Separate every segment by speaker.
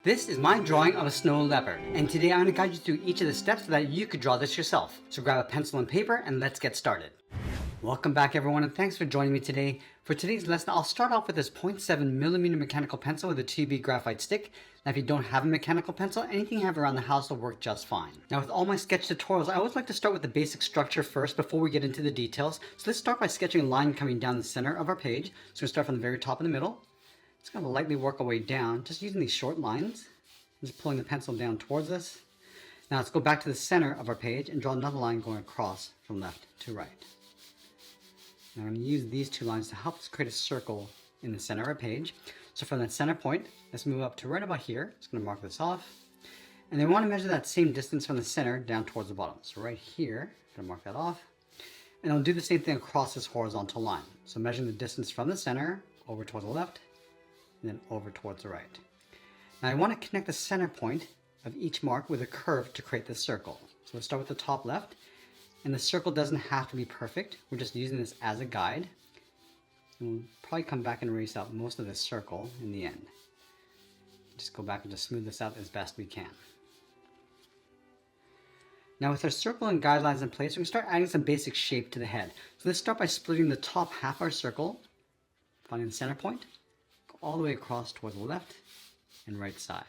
Speaker 1: This is my drawing of a snow leopard, and today I'm going to guide you through each of the steps so that you could draw this yourself. So grab a pencil and paper and let's get started. Welcome back everyone, and thanks for joining me today. For today's lesson, I'll start off with this 0.7mm mechanical pencil with a 2B graphite stick. Now if you don't have a mechanical pencil, anything you have around the house will work just fine. Now with all my sketch tutorials, I always like to start with the basic structure first before we get into the details. So let's start by sketching a line coming down the center of our page. So we'll start from the very top in the middle. Just going to lightly work our way down, just using these short lines. Just pulling the pencil down towards us. Now let's go back to the center of our page and draw another line going across from left to right. Now I'm going to use these two lines to help us create a circle in the center of our page. So from that center point, let's move up to right about here. Just going to mark this off. And then we want to measure that same distance from the center down towards the bottom. So right here, I'm going to mark that off. And I'll do the same thing across this horizontal line. So measuring the distance from the center over towards the left, and then over towards the right. Now I want to connect the center point of each mark with a curve to create this circle. So we'll start with the top left, and the circle doesn't have to be perfect. We're just using this as a guide. And we'll probably come back and erase out most of this circle in the end. Just go back and just smooth this out as best we can. Now with our circle and guidelines in place, we can start adding some basic shape to the head. So let's start by splitting the top half of our circle, finding the center point, go all the way across towards the left and right side.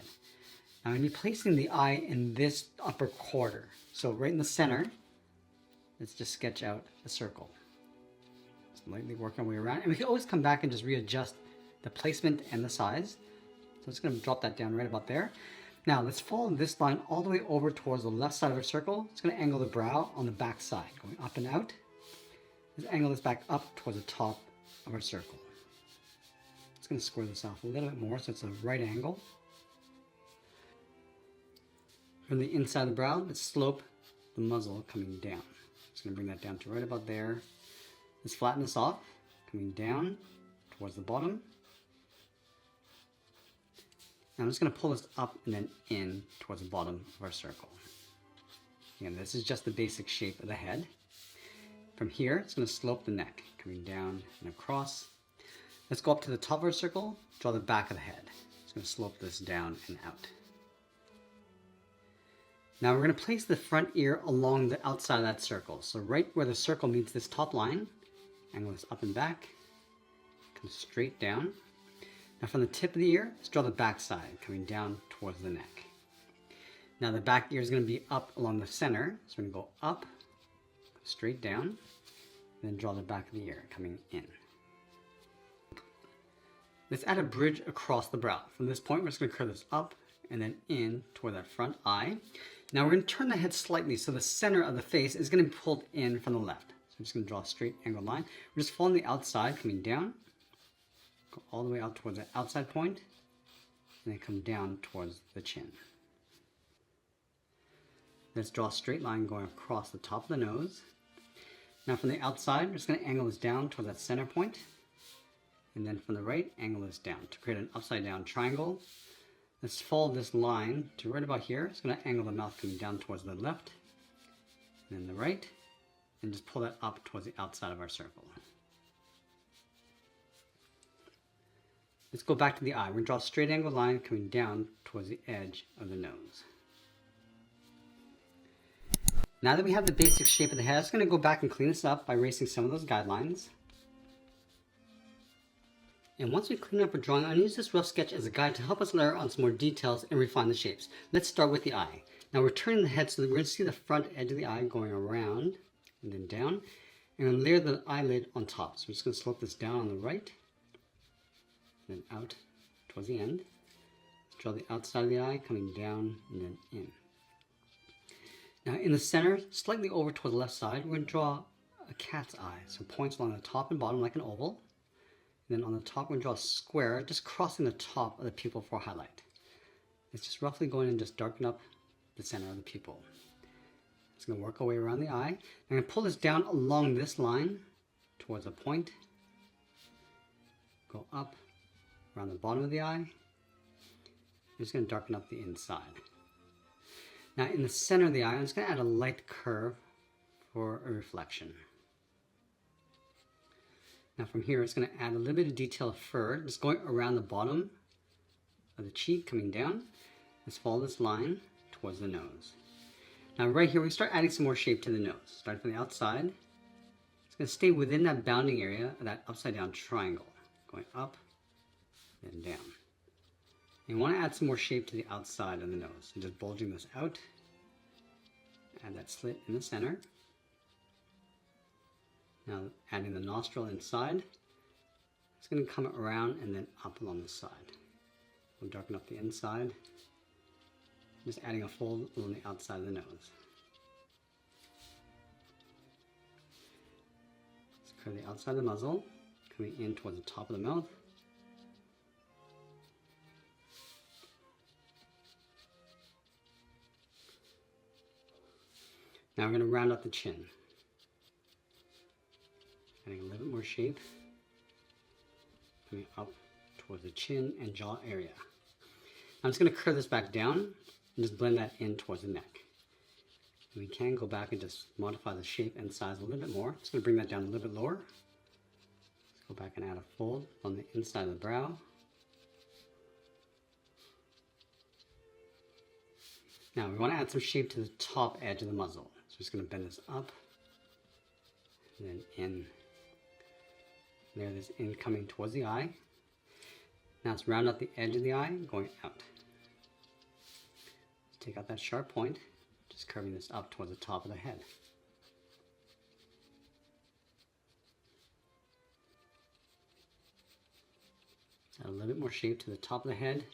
Speaker 1: Now I'm going to be placing the eye in this upper quarter. So right in the center, let's just sketch out a circle. Just lightly work our way around. And we can always come back and just readjust the placement and the size. So I'm just going to drop that down right about there. Now let's follow this line all the way over towards the left side of our circle. It's going to angle the brow on the back side, going up and out. Let's angle this back up towards the top of our circle. Going to square this off a little bit more so it's a right angle. From the inside of the brow, let's slope the muzzle coming down. Just going to bring that down to right about there. Let's flatten this off, coming down towards the bottom. Now I'm just going to pull this up and then in towards the bottom of our circle. Again, this is just the basic shape of the head. From here, it's going to slope the neck, coming down and across. Let's go up to the top of our circle, draw the back of the head. It's going to slope this down and out. Now we're going to place the front ear along the outside of that circle. So right where the circle meets this top line, angle this up and back, come straight down. Now from the tip of the ear, let's draw the back side, coming down towards the neck. Now the back ear is going to be up along the center, so we're going to go up, straight down, and then draw the back of the ear, coming in. Let's add a bridge across the brow. From this point, we're just going to curve this up and then in toward that front eye. Now we're going to turn the head slightly so the center of the face is going to be pulled in from the left. So I'm just going to draw a straight angled line. We're just following the outside, coming down, go all the way out towards the outside point, and then come down towards the chin. Let's draw a straight line going across the top of the nose. Now from the outside, we're just going to angle this down towards that center point. And then from the right, angle this down to create an upside down triangle. Let's follow this line to right about here. It's going to angle the mouth coming down towards the left, and then the right, and just pull that up towards the outside of our circle. Let's go back to the eye. We're going to draw a straight angled line coming down towards the edge of the nose. Now that we have the basic shape of the head, I'm just going to go back and clean this up by erasing some of those guidelines. And once we clean up our drawing, I'll use this rough sketch as a guide to help us layer on some more details and refine the shapes. Let's start with the eye. Now we're turning the head so that we're going to see the front edge of the eye going around and then down. And then layer the eyelid on top. So we're just going to slope this down on the right, and then out towards the end. Draw the outside of the eye coming down and then in. Now in the center, slightly over toward the left side, we're going to draw a cat's eye. So points along the top and bottom like an oval. Then on the top, we're going to draw a square, just crossing the top of the pupil for highlight. It's just roughly going and just darken up the center of the pupil. It's going to work our way around the eye. I'm going to pull this down along this line towards a point. Go up around the bottom of the eye. I'm just going to darken up the inside. Now in the center of the eye, I'm just going to add a light curve for a reflection. Now from here, it's going to add a little bit of detail of fur, just going around the bottom of the cheek coming down. Let's follow this line towards the nose. Now right here, we start adding some more shape to the nose. Starting from the outside, it's going to stay within that bounding area of that upside down triangle, going up and down. And you want to add some more shape to the outside of the nose. So just bulging this out, add that slit in the center. Now adding the nostril inside, it's going to come around and then up along the side. We'll darken up the inside, just adding a fold along the outside of the nose. Let's curve the outside of the muzzle, coming in towards the top of the mouth. Now we're going to round out the chin. Adding a little bit more shape, coming up towards the chin and jaw area. Now I'm just going to curve this back down and just blend that in towards the neck. We can go back and just modify the shape and size a little bit more. Just going to bring that down a little bit lower. Let's go back and add a fold on the inside of the brow. Now we want to add some shape to the top edge of the muzzle. So we're just going to bend this up and then in. There, this in coming towards the eye. Now let's round out the edge of the eye, going out. Let's take out that sharp point, just curving this up towards the top of the head. Add a little bit more shape to the top of the head.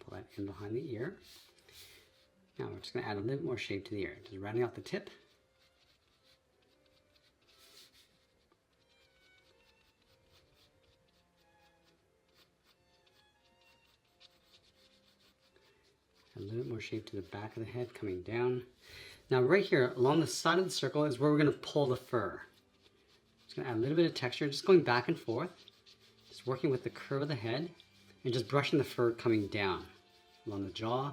Speaker 1: Pull that in behind the ear. Now we're just going to add a little bit more shape to the ear, just rounding out the tip. A little bit more shape to the back of the head coming down. Now right here along the side of the circle is where we're going to pull the fur. Just going to add a little bit of texture, just going back and forth, just working with the curve of the head and just brushing the fur coming down along the jaw,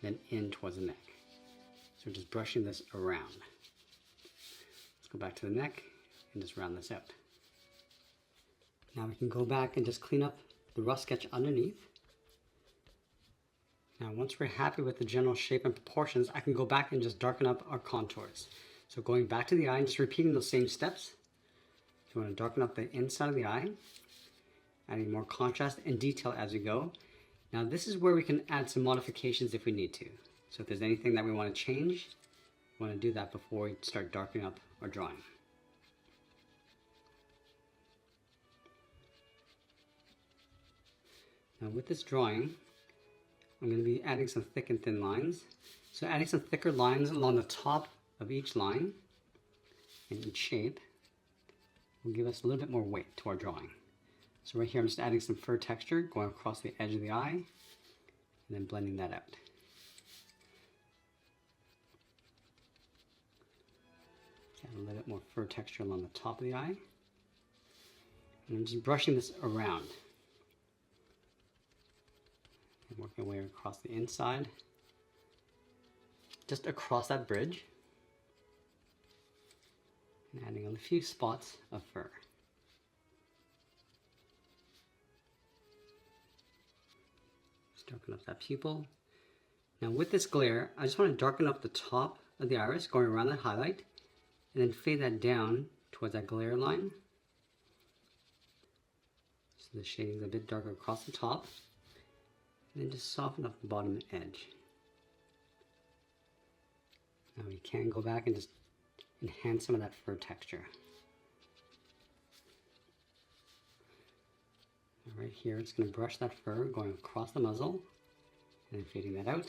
Speaker 1: then in towards the neck. So we're just brushing this around. Let's go back to the neck and just round this out. Now we can go back and just clean up the rough sketch underneath. Now once we're happy with the general shape and proportions, I can go back and just darken up our contours. So going back to the eye and just repeating those same steps. So we want to darken up the inside of the eye, adding more contrast and detail as we go. Now this is where we can add some modifications if we need to. So if there's anything that we want to change, we want to do that before we start darkening up our drawing. Now with this drawing, I'm going to be adding some thick and thin lines. So adding some thicker lines along the top of each line and each shape will give us a little bit more weight to our drawing. So right here I'm just adding some fur texture going across the edge of the eye and then blending that out. Add a little bit more fur texture along the top of the eye. And I'm just brushing this around. And working our way across the inside, just across that bridge, and adding a few spots of fur. Just darken up that pupil. Now with this glare, I just want to darken up the top of the iris, going around that highlight, and then fade that down towards that glare line. So the shading is a bit darker across the top. And then just soften up the bottom edge. Now we can go back and just enhance some of that fur texture. Right here, it's going to brush that fur going across the muzzle and then fading that out.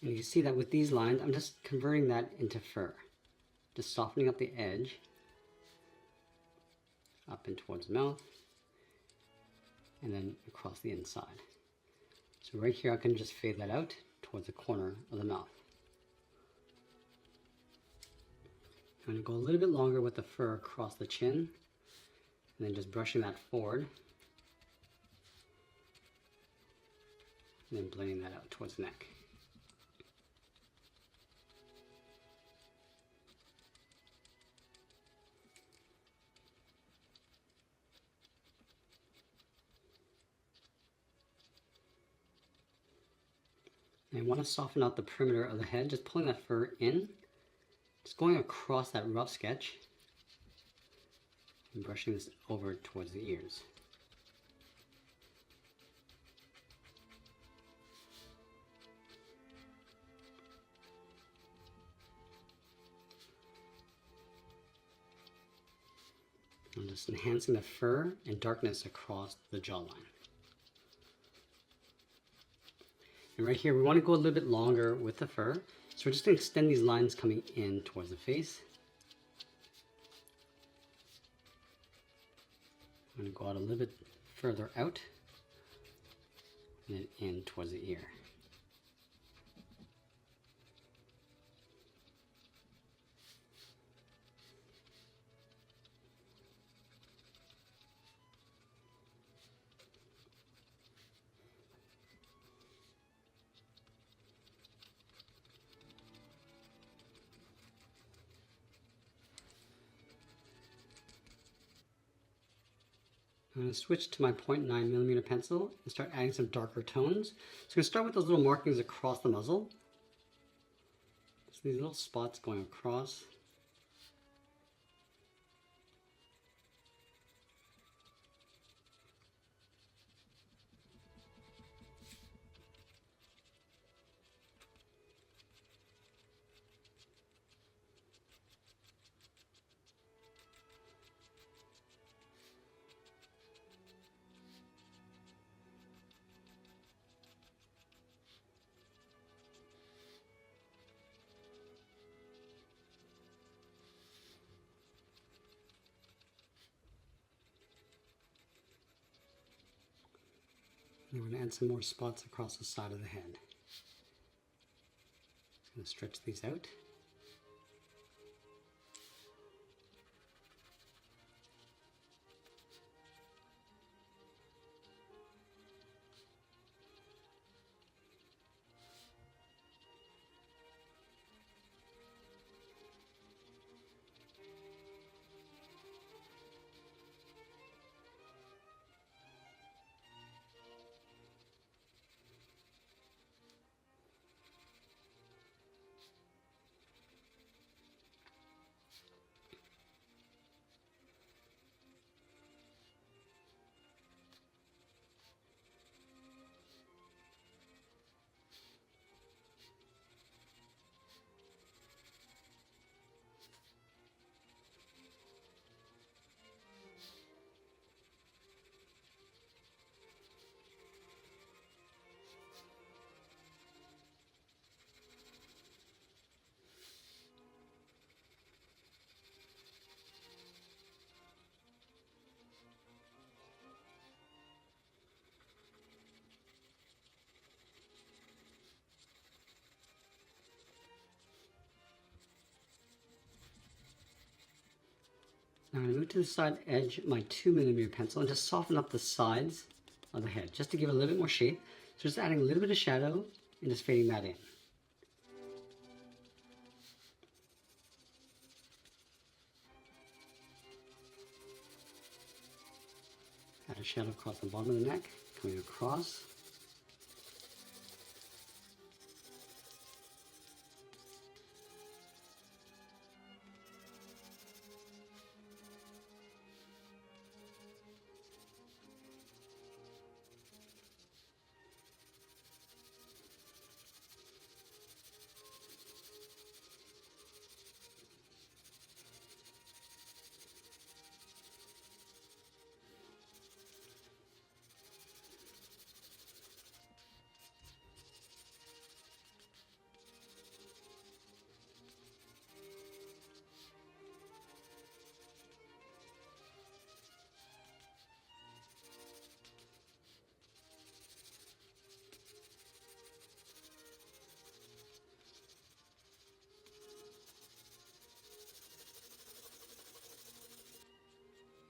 Speaker 1: And you can see that with these lines, I'm just converting that into fur. Just softening up the edge, up and towards the mouth, and then across the inside. So So right here I can just fade that out towards the corner of the mouth. I'm going to go a little bit longer with the fur across the chin, and then just brushing that forward, and then blending that out towards the neck. And I want to soften out the perimeter of the head, just pulling that fur in, just going across that rough sketch, and brushing this over towards the ears. I'm just enhancing the fur and darkness across the jawline. And right here, we want to go a little bit longer with the fur. So we're just going to extend these lines coming in towards the face. I'm going to go out a little bit further out, and then in towards the ear. I'm going to switch to my 0.9mm pencil and start adding some darker tones. So I'm going to start with those little markings across the muzzle. So these little spots going across. And we're going to add some more spots across the side of the head. Just going to stretch these out. Now I'm going to move to the side edge of my 2mm pencil and just soften up the sides of the head, just to give it a little bit more shape. So just adding a little bit of shadow and just fading that in. Add a shadow across the bottom of the neck, coming across.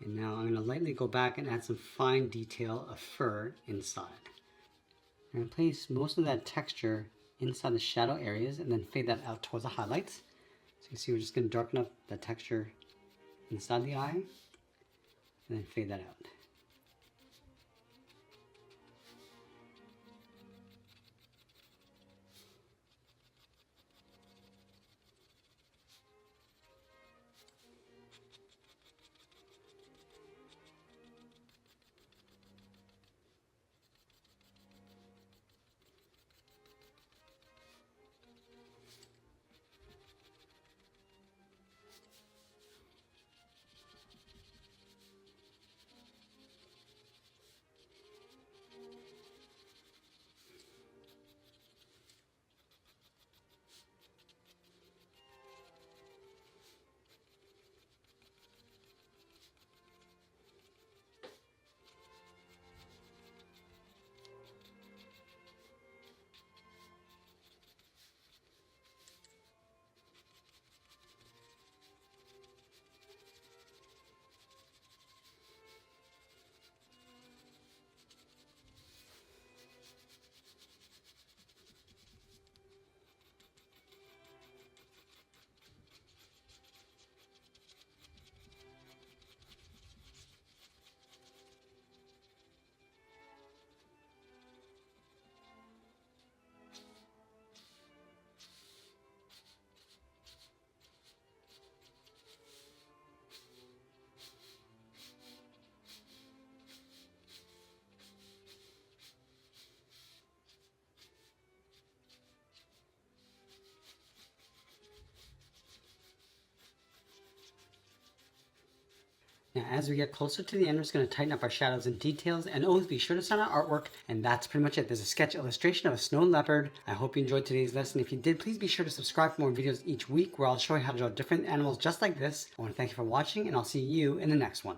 Speaker 1: And now I'm going to lightly go back and add some fine detail of fur inside. I'm going to place most of that texture inside the shadow areas and then fade that out towards the highlights. So you can see we're just going to darken up the texture inside the eye and then fade that out. Now, as we get closer to the end, we're just going to tighten up our shadows and details, and always be sure to sign our artwork. And that's pretty much it. There's a sketch illustration of a snow leopard. I hope you enjoyed today's lesson. If you did, please be sure to subscribe for more videos each week where I'll show you how to draw different animals just like this. I want to thank you for watching, and I'll see you in the next one.